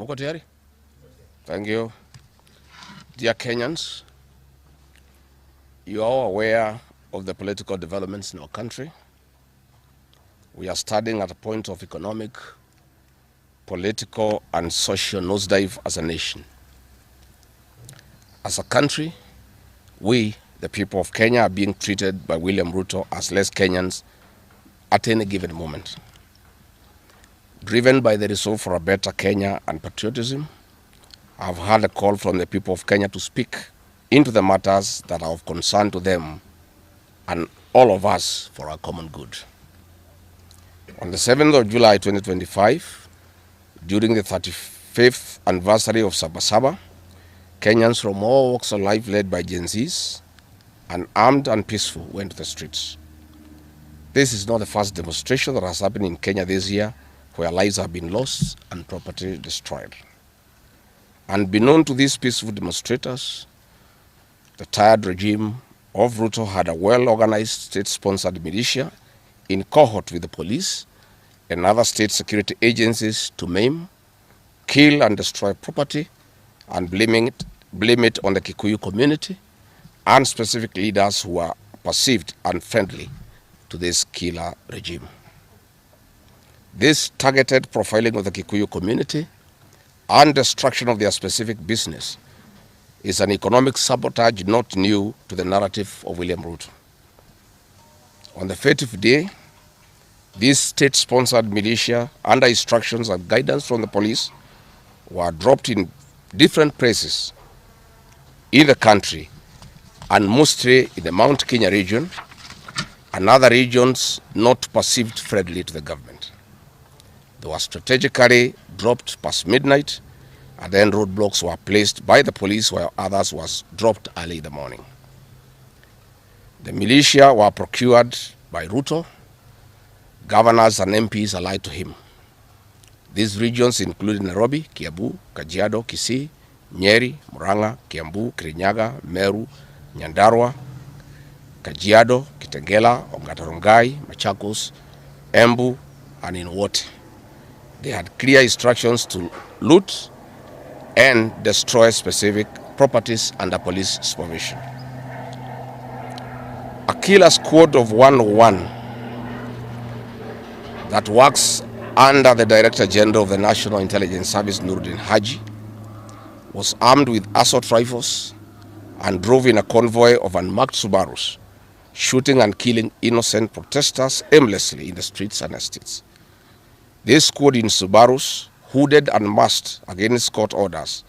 Muko tayari? Thank you. Dear Kenyans, you are all aware of the political developments in our country. We are standing at a point of economic, political, and social nosedive as a nation. As a country, we, the people of Kenya, are being treated by William Ruto as less Kenyans at any given moment. Driven by the resolve for a better Kenya and patriotism, I've had a call from the people of Kenya to speak into the matters that are of concern to them and all of us for our common good. On the 7th of July 2025, during the 35th anniversary of Sabasaba, Kenyans from all walks of life led by Gen Zs, unarmed and peaceful, went to the streets. This is not the first demonstration that has happened in Kenya this year where lives have been lost and property destroyed. Unbeknown to these peaceful demonstrators, the tired regime of Ruto had a well-organized state-sponsored militia in cohort with the police and other state security agencies to maim, kill and destroy property and blame it on the Kikuyu community and specific leaders who are perceived unfriendly to this killer regime. This targeted profiling of the Kikuyu community and destruction of their specific business is an economic sabotage not new to the narrative of William Ruto. On the 30th day, this state-sponsored militia, under instructions and guidance from the police, were dropped in different places in the country, and mostly in the Mount Kenya region and other regions not perceived friendly to the government. They were strategically dropped past midnight, and then roadblocks were placed by the police while others was dropped early in the morning. The militia were procured by Ruto. Governors and MPs allied to him. These regions included Nairobi, Kiambu, Kajiado, Kisii, Nyeri, Murang'a, Kiambu, Kirinyaga, Meru, Nyandarua, Kajiado, Kitengela, Ongata-Rongai, Machakos, Embu, and in Wote. They had clear instructions to loot and destroy specific properties under police supervision. A killer squad of 101 that works under the Director General of the National Intelligence Service, Nuruddin Haji, was armed with assault rifles and drove in a convoy of unmarked Subarus, shooting and killing innocent protesters aimlessly in the streets and estates. This squad in Subarus, hooded and masked against court orders,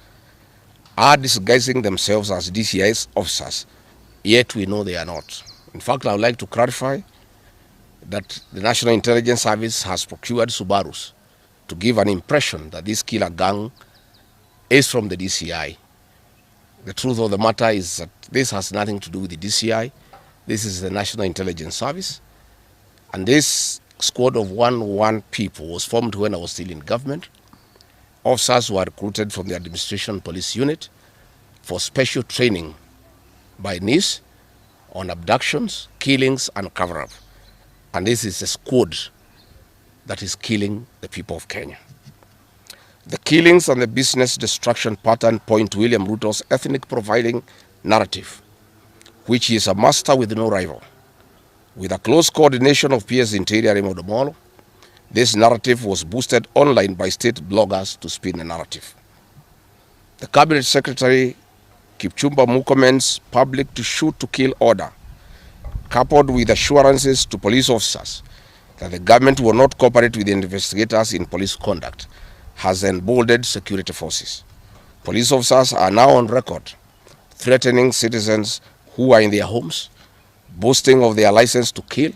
are disguising themselves as DCI's officers, yet we know they are not. In fact, I would like to clarify that the National Intelligence Service has procured Subarus to give an impression that this killer gang is from the DCI. The truth of the matter is that this has nothing to do with the DCI. This is the National Intelligence Service. And this squad of 101 people was formed when I was still in government. Officers were recruited from the Administration Police Unit for special training by NIS on abductions, killings, and cover-up. And this is a squad that is killing the people of Kenya. The killings and the business destruction pattern point to William Ruto's ethnic profiling narrative, which is a master with no rival. With a close coordination of PS Interior Raymond Omolo, this narrative was boosted online by state bloggers to spin the narrative. The Cabinet Secretary Kipchumba Murkomen's public to shoot to kill order, coupled with assurances to police officers that the government will not cooperate with the investigators in police conduct, has emboldened security forces. Police officers are now on record threatening citizens who are in their homes, boasting of their license to kill,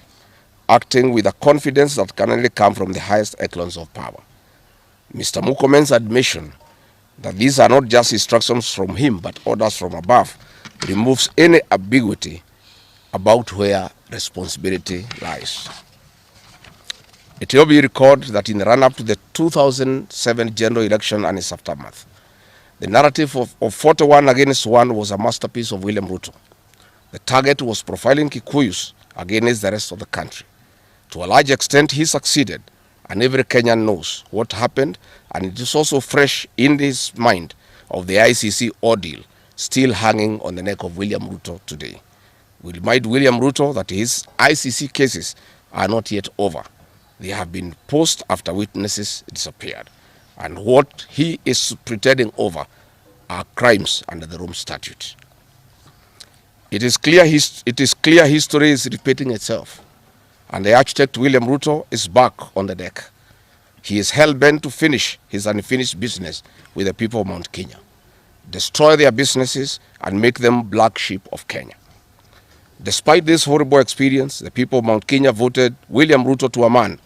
acting with a confidence that can only come from the highest echelons of power. Mr. Murkomen's admission that these are not just instructions from him but orders from above removes any ambiguity about where responsibility lies. It will be recalled that in the run-up to the 2007 general election and its aftermath, the narrative of 41 against 1 was a masterpiece of William Ruto. The target was profiling Kikuyus against the rest of the country. To a large extent, he succeeded, and every Kenyan knows what happened, and it is also fresh in his mind of the ICC ordeal still hanging on the neck of William Ruto today. We remind William Ruto that his ICC cases are not yet over. They have been paused after witnesses disappeared. And what he is pretending over are crimes under the Rome Statute. It is clear history is repeating itself. And the architect William Ruto is back on the deck. He is hell-bent to finish his unfinished business with the people of Mount Kenya, destroy their businesses and make them black sheep of Kenya. Despite this horrible experience, the people of Mount Kenya voted William Ruto to a man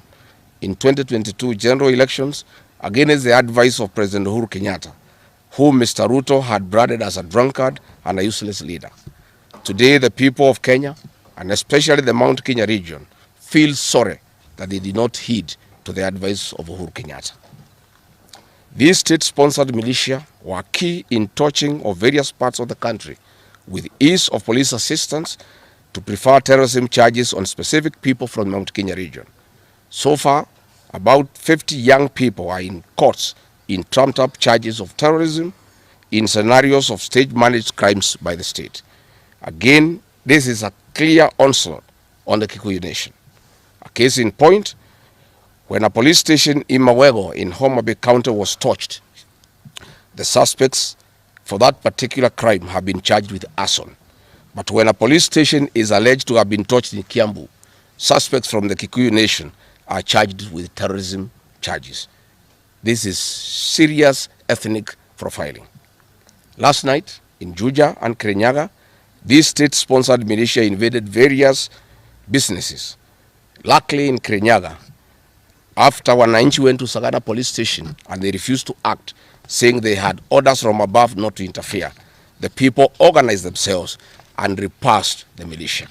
in 2022 general elections against the advice of President Uhuru Kenyatta, whom Mr. Ruto had branded as a drunkard and a useless leader. Today, the people of Kenya, and especially the Mount Kenya region, feel sorry that they did not heed to the advice of Uhuru Kenyatta. These state-sponsored militia were key in touching of various parts of the country with ease of police assistance to prefer terrorism charges on specific people from the Mount Kenya region. So far, about 50 young people are in courts in trumped-up charges of terrorism in scenarios of state-managed crimes by the state. Again, this is a clear onslaught on the Kikuyu nation. A case in point, when a police station in Mawego in Homa Bay County was torched, the suspects for that particular crime have been charged with arson. But when a police station is alleged to have been torched in Kiambu, suspects from the Kikuyu nation are charged with terrorism charges. This is serious ethnic profiling. Last night, in Juja and Kirinyaga, these state-sponsored militia invaded various businesses. Luckily, in Kirinyaga, after Wananchi went to Sagana police station and they refused to act, saying they had orders from above not to interfere, the people organized themselves and repulsed the militia.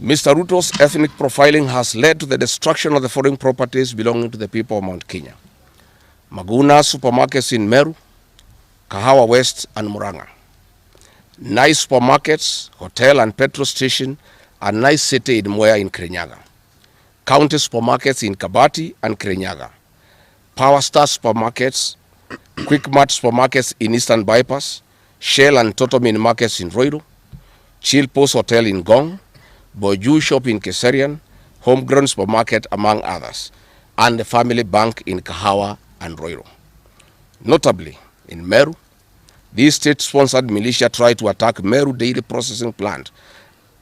Mr. Ruto's ethnic profiling has led to the destruction of the foreign properties belonging to the people of Mount Kenya. Maguna supermarkets in Meru, Kahawa West and Muranga. Nice supermarkets, hotel and petrol station, and nice city in Mwea in Kirinyaga. County supermarkets in Kabati and Kirinyaga. Power Star supermarkets, Quick Mart supermarkets in Eastern Bypass, Shell and Totomin markets in Roiru, Chill Post Hotel in Gong, Boju Shop in Keserian, Homegrown Supermarket among others, and the Family Bank in Kahawa and Roiru. Notably, in Meru, these state-sponsored militia tried to attack Meru Dairy Processing Plant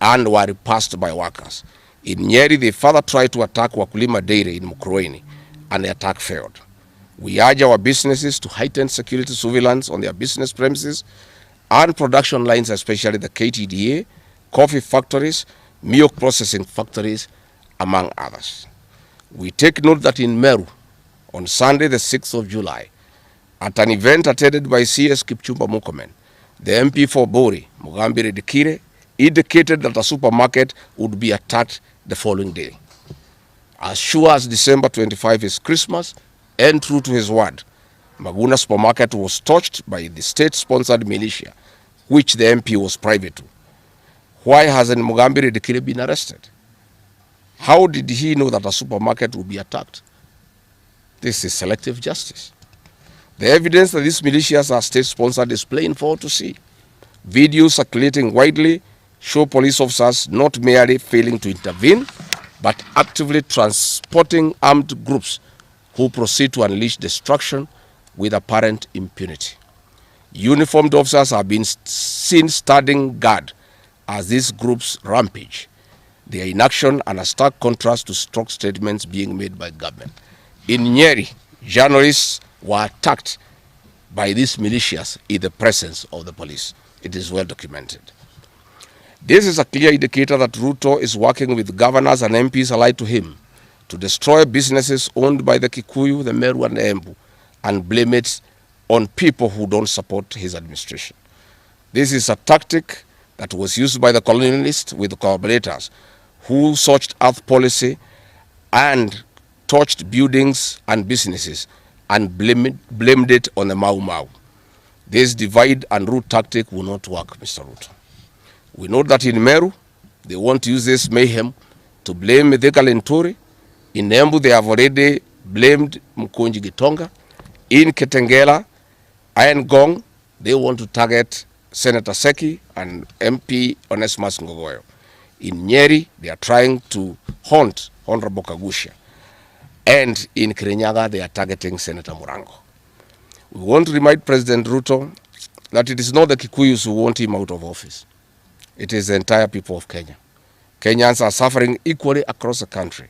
and were repulsed by workers. In Nyeri, they further tried to attack Wakulima Dairy in Mukurweini, and the attack failed. We urge our businesses to heighten security surveillance on their business premises and production lines, especially the KTDA, coffee factories, milk processing factories, among others. We take note that in Meru, on Sunday the 6th of July, at an event attended by CS Kipchumba Murkomen, the MP for Bori, Mugambire Dikire, indicated that a supermarket would be attacked the following day. As sure as December 25 is Christmas, and true to his word, Maguna supermarket was touched by the state-sponsored militia, which the MP was privy to. Why hasn't Mugambire Dikire been arrested? How did he know that a supermarket would be attacked? This is selective justice. The evidence that these militias are state-sponsored is plain for all to see. Videos circulating widely show police officers not merely failing to intervene, but actively transporting armed groups who proceed to unleash destruction with apparent impunity. Uniformed officers have been seen standing guard as these groups rampage. They are in action and a stark contrast to strong statements being made by government. In Nyeri, journalists were attacked by these militias in the presence of the police. It is well documented. This is a clear indicator that Ruto is working with governors and MPs allied to him to destroy businesses owned by the Kikuyu, the Meru and the Embu, and blame it on people who don't support his administration. This is a tactic that was used by the colonialists with collaborators who searched earth policy and touched buildings and businesses and blamed it on the Mau Mau. This divide and rule tactic will not work, Mr. Ruto. We know that in Meru, they want to use this mayhem to blame Mithika Lenturi In Embu, they have already blamed Mkunji Gitonga. In Ketengela, Iron Gong, they want to target Senator Seki and MP Onesmus Ngogoyo. In Nyeri, they are trying to haunt Honorable Kagusha. And in Kirinyaga, they are targeting Senator Murango. We want to remind President Ruto that it is not the Kikuyus who want him out of office. It is the entire people of Kenya. Kenyans are suffering equally across the country.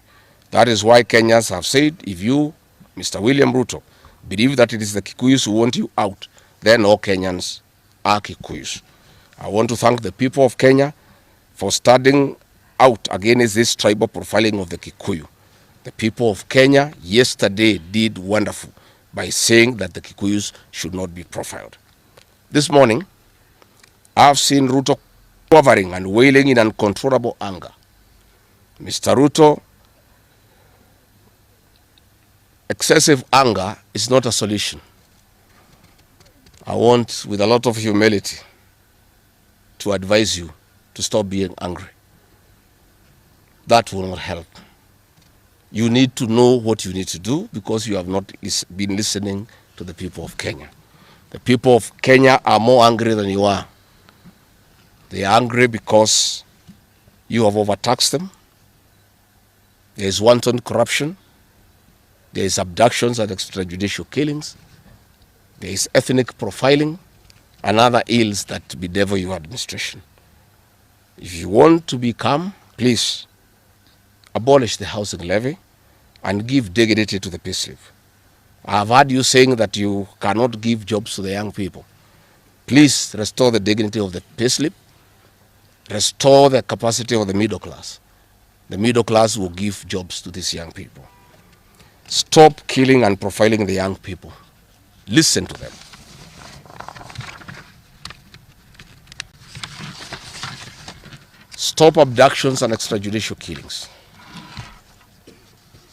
That is why Kenyans have said, if you, Mr. William Ruto, believe that it is the Kikuyus who want you out, then all Kenyans are Kikuyus. I want to thank the people of Kenya for standing out against this tribal profiling of the Kikuyu. The people of Kenya yesterday did wonderful by saying that the Kikuyus should not be profiled. This morning, I've seen Ruto quivering and wailing in uncontrollable anger. Mr. Ruto, excessive anger is not a solution. I want, with a lot of humility, to advise you to stop being angry. That will not help. You need to know what you need to do because you have not been listening to the people of Kenya. The people of Kenya are more angry than you are. They are angry because you have overtaxed them. There is wanton corruption. There is abductions and extrajudicial killings. There is ethnic profiling and other ills that bedevil your administration. If you want to be calm, please abolish the housing levy and give dignity to the payslip. I have heard you saying that you cannot give jobs to the young people. Please restore the dignity of the payslip. Restore the capacity of the middle class. The middle class will give jobs to these young people. Stop killing and profiling the young people. Listen to them. Stop abductions and extrajudicial killings.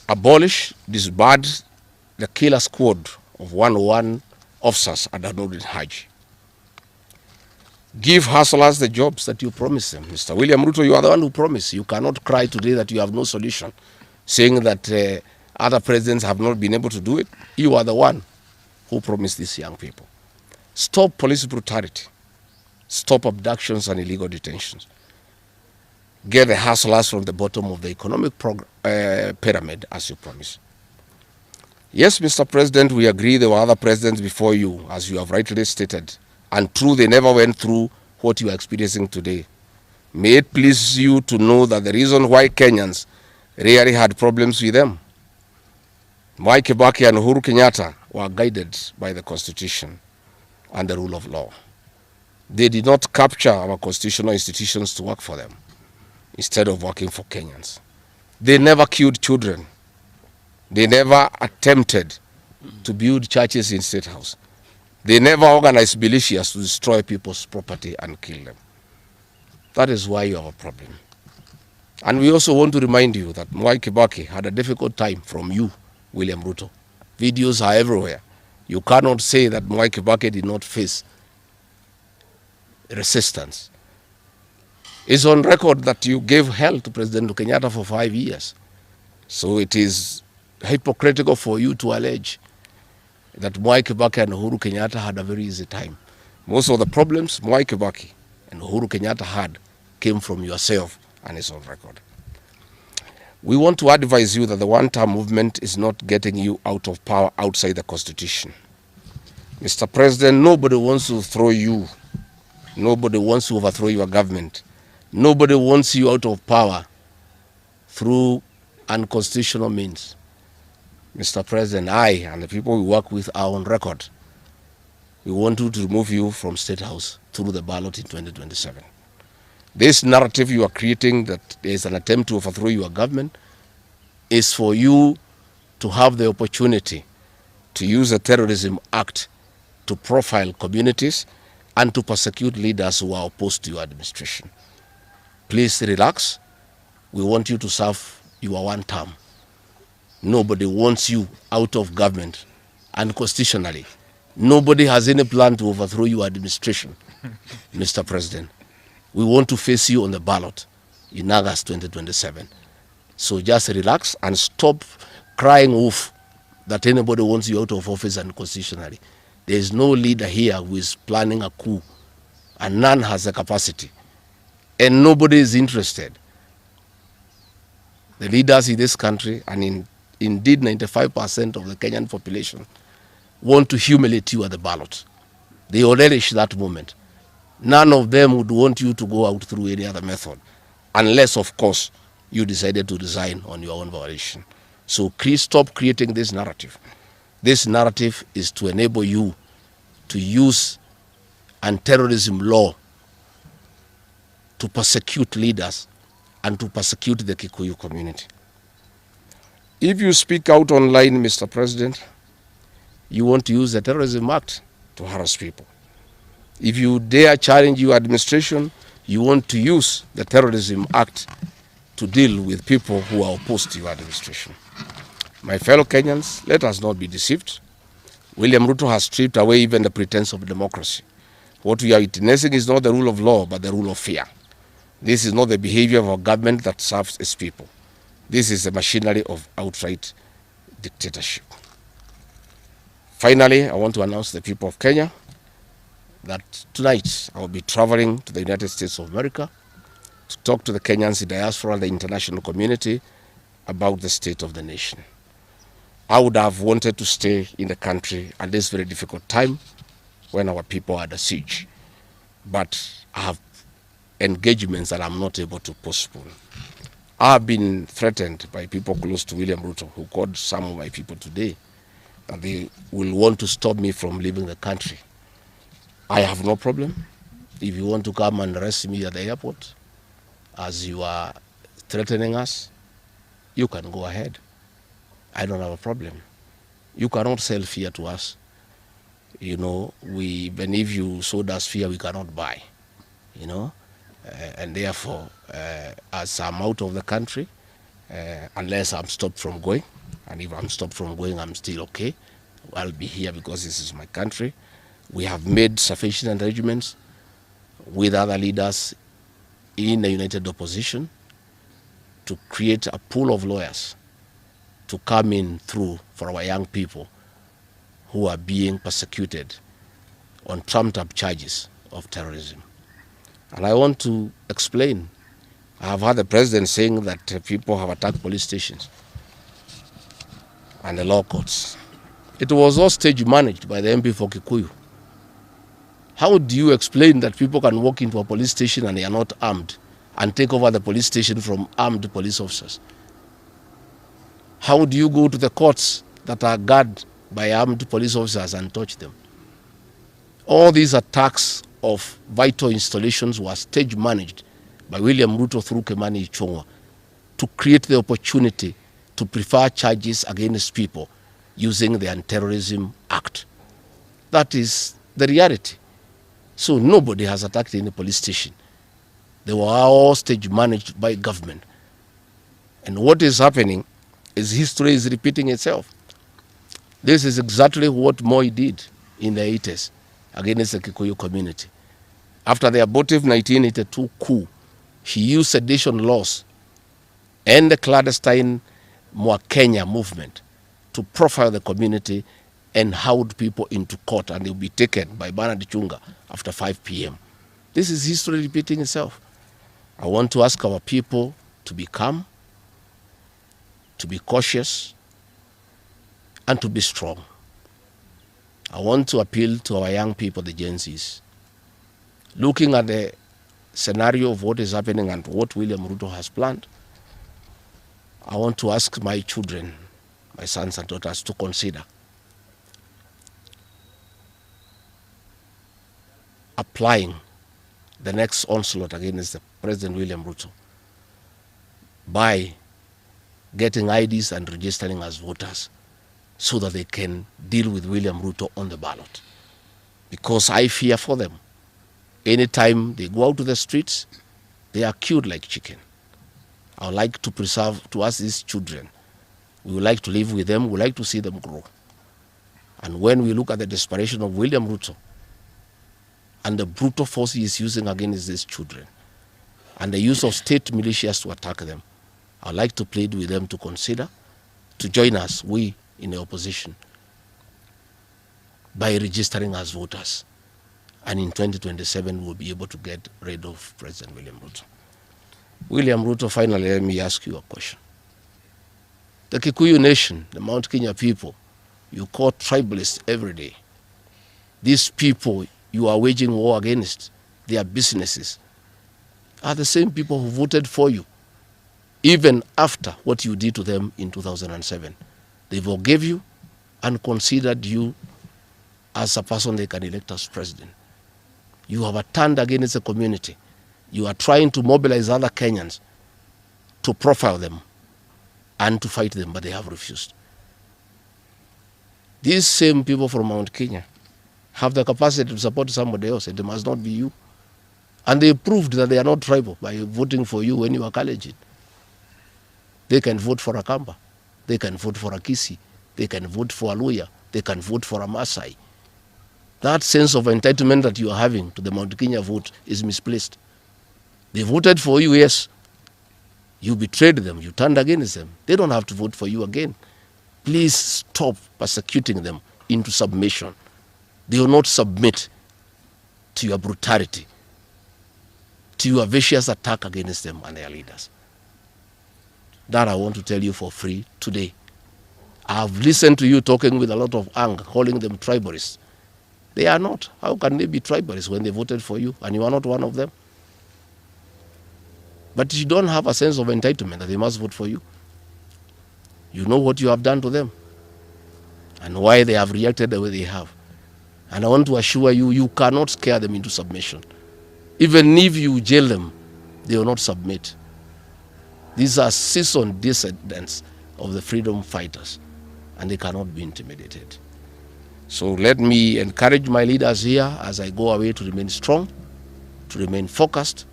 Abolish, disband the killer squad of 101 officers at Danudin Haji. Give hustlers the jobs that you promised them. Mr. William Ruto, you are the one who promised. You cannot cry today that you have no solution, saying that other presidents have not been able to do it. You are the one who promised these young people. Stop police brutality. Stop abductions and illegal detentions. Get the hustlers from the bottom of the economic pyramid as you promised. Yes, Mr. President, we agree there were other presidents before you, as you have rightly stated, and true, they never went through what you are experiencing today. May it please you to know that the reason why Kenyans rarely had problems with them, Mwai Kibaki and Uhuru Kenyatta were guided by the Constitution and the rule of law. They did not capture our constitutional institutions to work for them, instead of working for Kenyans. They never killed children. They never attempted to build churches in State House. They never organized militias to destroy people's property and kill them. That is why you have a problem. And we also want to remind you that Mwai Kibaki had a difficult time from you, William Ruto. Videos are everywhere. You cannot say that Mwai Kibaki did not face resistance. It's on record that you gave hell to President Kenyatta for 5 years. So it is hypocritical for you to allege that Mwai Kibaki and Uhuru Kenyatta had a very easy time. Most of the problems Mwai Kibaki and Uhuru Kenyatta had came from yourself, and it's on record. We want to advise you that the one-term movement is not getting you out of power outside the Constitution. Mr. President, nobody wants to throw you. Nobody wants to overthrow your government. Nobody wants you out of power through unconstitutional means. Mr. President, I and the people we work with are on record. We want to remove you from State House through the ballot in 2027. This narrative you are creating that there is an attempt to overthrow your government is for you to have the opportunity to use the Terrorism Act to profile communities and to persecute leaders who are opposed to your administration. Please relax. We want you to serve your one term. Nobody wants you out of government. And constitutionally, nobody has any plan to overthrow your administration, Mr. President. We want to face you on the ballot in August 2027. So just relax and stop crying wolf that anybody wants you out of office unconstitutionally. There is no leader here who is planning a coup, and none has the capacity. And nobody is interested. The leaders in this country, and indeed 95% of the Kenyan population, want to humiliate you at the ballot. They relish that moment. None of them would want you to go out through any other method, unless, of course, you decided to resign on your own volition. So please stop creating this narrative. This narrative is to enable you to use anti-terrorism law to persecute leaders and to persecute the Kikuyu community. If you speak out online, Mr. President, you want to use the Terrorism Act to harass people. If you dare challenge your administration, you want to use the Terrorism Act to deal with people who are opposed to your administration. My fellow Kenyans, let us not be deceived. William Ruto has stripped away even the pretense of democracy. What we are witnessing is not the rule of law, but the rule of fear. This is not the behavior of a government that serves its people. This is the machinery of outright dictatorship. Finally, I want to announce to the people of Kenya that tonight I will be traveling to the United States of America to talk to the Kenyans in diaspora and the international community about the state of the nation. I would have wanted to stay in the country at this very difficult time when our people are under siege, but I have engagements that I'm not able to postpone. I have been threatened by people close to William Ruto, who called some of my people today, that they will want to stop me from leaving the country. I have no problem. If you want to come and arrest me at the airport, as you are threatening us, you can go ahead. I don't have a problem. You cannot sell fear to us. You know, even if you sold us fear, we cannot buy. You know, and therefore, as I'm out of the country, unless I'm stopped from going, and if I'm stopped from going, I'm still okay. I'll be here because this is my country. We have made sufficient arrangements with other leaders in the united opposition to create a pool of lawyers to come in through for our young people who are being persecuted on trumped-up charges of terrorism. And I want to explain. I have heard the president saying that people have attacked police stations and the law courts. It was all stage managed by the MP for Kikuyu. How do you explain that people can walk into a police station and they are not armed and take over the police station from armed police officers? How do you go to the courts that are guarded by armed police officers and touch them? All these attacks of vital installations were stage managed by William Ruto through Kimani Ichung'wa to create the opportunity to prefer charges against people using the Anti-Terrorism Act. That is the reality. So nobody has attacked any police station. They were all stage managed by government. And what is happening is history is repeating itself. This is exactly what Moi did in the 80s against the Kikuyu community. After the abortive 1982 coup, he used sedition laws and the clandestine Mwa Kenya movement to profile the community and hold people into court, and they'll be taken by Bernard Chunga after 5 p.m. This is history repeating itself. I want to ask our people to be calm, to be cautious, and to be strong. I want to appeal to our young people, the Gen Zs. Looking at the scenario of what is happening and what William Ruto has planned, I want to ask my children, my sons and daughters, to consider applying the next onslaught against the President William Ruto by getting IDs and registering as voters so that they can deal with William Ruto on the ballot. Because I fear for them. Anytime they go out to the streets, they are killed like chicken. I would like to preserve to us these children. We would like to live with them. We would like to see them grow. And when we look at the desperation of William Ruto and the brutal force he is using against these children and the use of state militias to attack them, I'd like to plead with them to consider to join us, we in the opposition, by registering as voters. And in 2027, we'll be able to get rid of President William Ruto. William Ruto, finally, let me ask you a question. The Kikuyu nation, the Mount Kenya people, you call tribalists every day. These people you are waging war against, their businesses, are the same people who voted for you, even after what you did to them in 2007. They forgave you and considered you as a person they can elect as president. You have turned against the community. You are trying to mobilize other Kenyans to profile them and to fight them, but they have refused. These same people from Mount Kenya have the capacity to support somebody else. It must not be you. And they proved that they are not tribal by voting for you when you are Kalenjin. They can vote for a Kamba. They can vote for a Kisi. They can vote for a Luya. They can vote for a Maasai. That sense of entitlement that you are having to the Mount Kenya vote is misplaced. They voted for you, yes. You betrayed them. You turned against them. They don't have to vote for you again. Please stop persecuting them into submission. They will not submit to your brutality, to your vicious attack against them and their leaders. That I want to tell you for free today. I have listened to you talking with a lot of anger, calling them tribalists. They are not. How can they be tribalists when they voted for you and you are not one of them? But you don't have a sense of entitlement that they must vote for you. You know what you have done to them and why they have reacted the way they have. And I want to assure you, you cannot scare them into submission. Even if you jail them, they will not submit. These are seasoned descendants of the freedom fighters, and they cannot be intimidated. So let me encourage my leaders here as I go away to remain strong, to remain focused,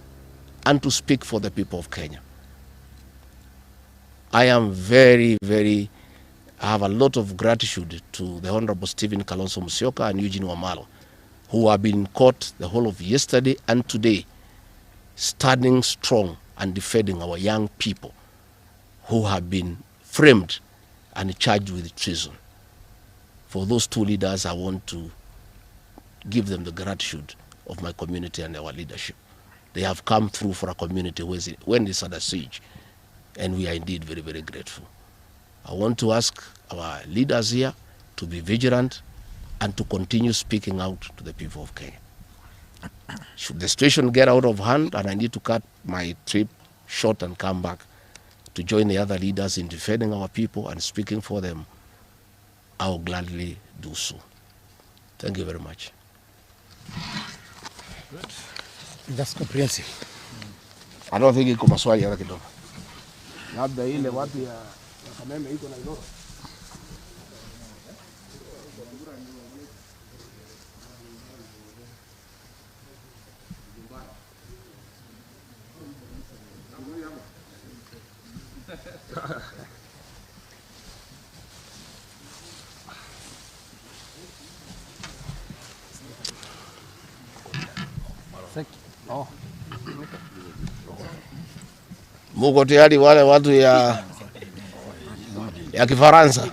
and to speak for the people of Kenya. I am I have a lot of gratitude to the Honorable Stephen Kalonzo Musyoka and Eugene Wamalwa, who have been in court the whole of yesterday and today, standing strong and defending our young people who have been framed and charged with treason. For those two leaders, I want to give them the gratitude of my community and our leadership. They have come through for a community when it's under siege, and we are indeed very, very grateful. I want to ask our leaders here to be vigilant and to continue speaking out to the people of Kenya. Should the situation get out of hand and I need to cut my trip short and come back to join the other leaders in defending our people and speaking for them, I will gladly do so. Thank you very much. Good. That's comprehensive. I don't think iko maswali hata kidogo. Labda ile watu ya Kameme iko na Iloro. Oh. Muko tayari wale watu ya Kifaransa?